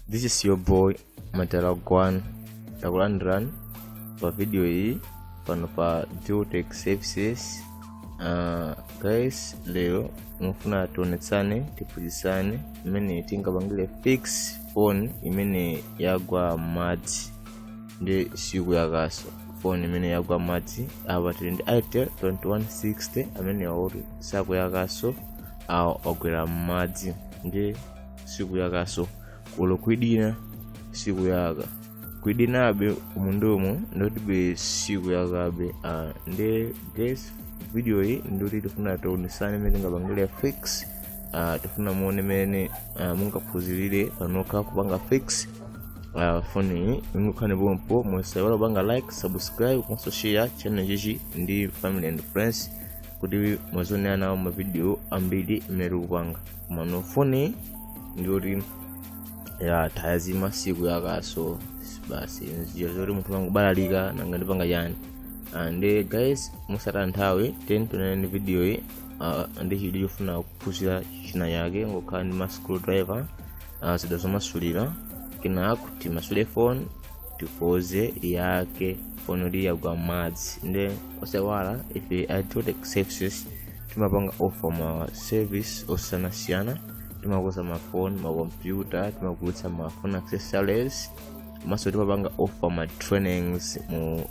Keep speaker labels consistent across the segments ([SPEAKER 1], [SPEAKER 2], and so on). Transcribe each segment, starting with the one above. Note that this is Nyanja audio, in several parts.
[SPEAKER 1] This is your boy Matalagwan Tagulandran for video hii pano pa D-alltechservices. Guys, leo mfuna tuonetsane tipujisane imene tingabangile fix phone imene yagwa madzi ndi siku yakaso. Phone imene yagwa madzi aba ndi itel2160 amene yauri saku yakaso ogwera madzi ndi siku yakaso ulo kwidina siku yaka kwidinabe umundumu ndotibe siku yakabe ndi guys video hii nduri tufuna tuonesane imene tingabangile fix tufuna muone imene mungaphunzirire panoka kupanga fix phone hii mungukhane bompo musaiwala banga like, subscribe, also share channel chichi ndi family and friends kuti mwazone nawo ma video ambiri imene kupanga mano phone nduri ya tayazima siku yakaso basi nziyo zori muthu wangu balalika nanga ndipanga yani. And guys, musata nthawi 10 to 9 video hii ndi chidi yofuna kuphunzira china yake ngokhala ndi ma screwdriver zida zomasulira kina kuti masule phone tipoze yake phone ili yagwa madzi ndi osewala ife D-alltechservices timapanga offer ma service osanasiyana. Timakuza ma phone, ma computer, timakuza ma phone accessories, maso timapanga offer ma trainings mu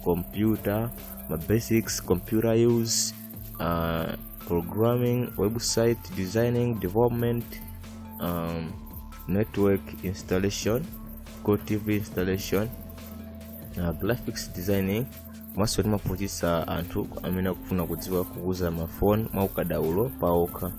[SPEAKER 1] computer, my basics, computer use, programming, website designing, development, network installation, code TV installation, graphics designing. Maso timaputisa anthu amene kufuna kudziwa kuuza ma phone maukadaulo paoka.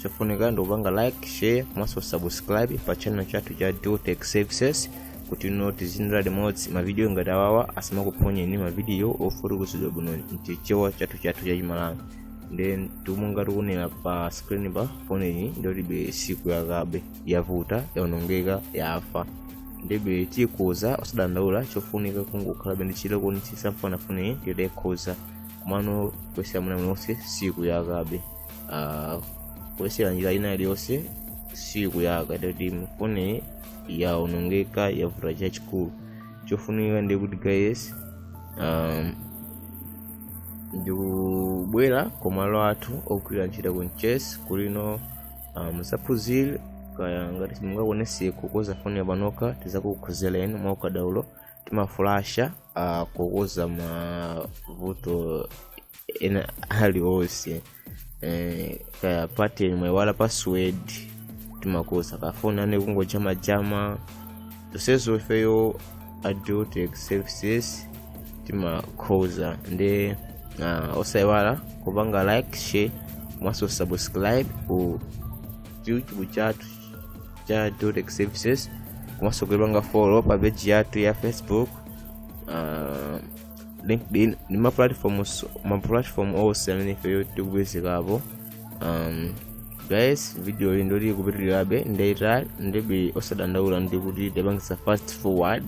[SPEAKER 1] Sofunika ndopanga like, share, maso subscribe pa channel chathu cha D-alltechservices kuti tizindira remotes ma video ngatawawa asima kuponya ni ma video ofuru kusudo buno ntichewa chathu cha chimalanga. Then tumunga tukunena pa screen ba phone hii ndio libe siku yakabe yavuta yaonongeka yafa ndibe tikuza osadandaula chofunika kungukhala bendichira kunitisa phone hii yode koza mano kwesa muna mnose siku yakabe kwesa njira ina yose siku yakade phone yaonongeka yavuta chachikulu chofunika ndi kuti guys ndibwera komalo athu okwira ntchito ku chess kulino musaphunzire kaya ngati simungaonese kukoza phone yapanoka tizakukhuzereni mwaukadaulo timaflasha kukoza mavuto ena aliwonse kaya pattern mwaiwala password timakoza ka phone ane kungoja majama tosezo ifeyo D-alltechservices timakoza ndi osaiwala kubanga like, share, maso subscribe ku YouTube chathu cha D-alltechservices maso kubanga follow pa page yathu ya Facebook, LinkedIn ni ma platform ose amene ifeyo tikubwezekapo. Guys, video hii ndoli kupitirirabe ndaita ndibe osadandaula ndi kuti ndibangisa fast forward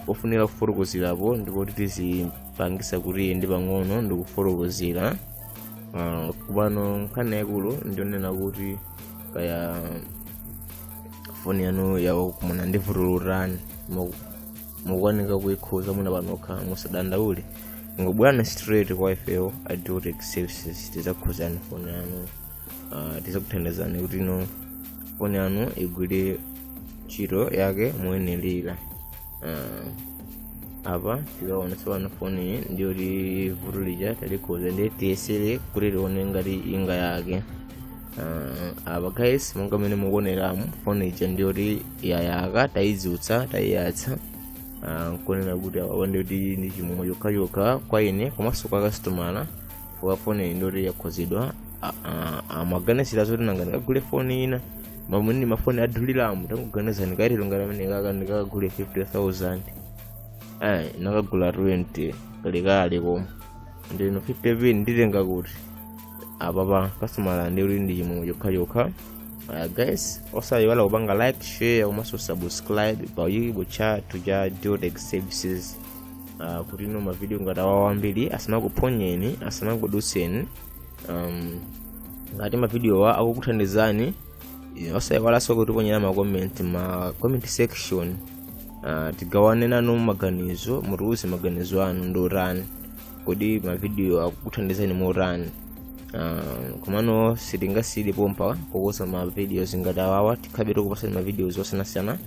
[SPEAKER 1] ofunira kufotokozerapo ndipo tizipangisa kuti ndi pang'ono ndikufotokozera kubano nkhani yakulu ndionena kuti kaya phone yanu yakumana ndi vuto mukukanika kuikhuza muna panoka musadandaule ngobwana straight kwa ifeyo D-alltechservices tizakhuzani phone yanu tizakuthandizani kuti phone yanu igwire ntchito yake moyenelera. Apa tikaonesa phone hii ndio vuto lija talikoza ndi tiyesere kuti tione ngati inga yake. Apa guys monga mene mukuoneramu phone ija ndio yayaka tayidzutsa tayiyatsa nkonena kuti apa ndio ndi chimwe yokayoka kwa ine komanso kwa customer kwa phone ndio yakhozedwa amaganizira zoti nanga ndikagule phone ina mamuni mafone aduliramu tanguganiza ndikaitiro ngati amene ndikagule 50,000 nakagula 20 kalikali koma ndino 50 nditenga kuti apa customer ndi uli ndi chimwe yokayoka. Guys, osayiwala kupanga like, share, komanso subscribe pa YouTube chathu cha D-alltechservices kuti ma video ngatawawa ambiri asimakuponyeni asimakudutseni ngati ma video akukuthandizani osaiwalaso kuti ponyera ma comment section tigawane nanu maganizo, mutiuze maganizo anu ndorani, kodi ma video akuthandizani morani. Komano sitingasili pompa kukosa ma videos ngati awawa, tikhabe tikupasani ma videos osiyanasiyana.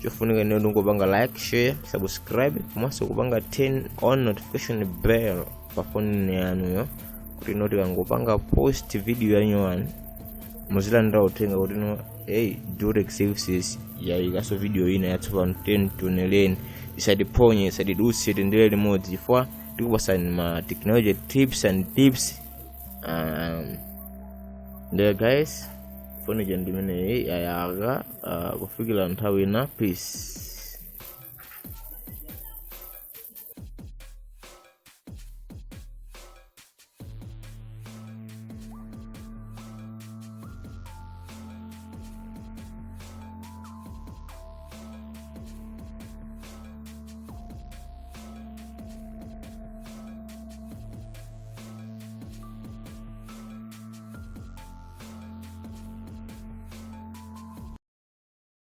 [SPEAKER 1] Chofunika ni ndingopanga like, share, subscribe, komanso kupanga turn on notification bell pa phone yanu kuti noti kangopanga post video yanyu muzilandira uthenga kuti D-alltechservices yayikaso video ina yatsopano 10 to 11. Isatiphonye, isatidutse, tendere limodzi chifukwa tikupasani ma technology tips and tips. There guys, phone jandimene ayaga kufikira nthawi ina. Peace.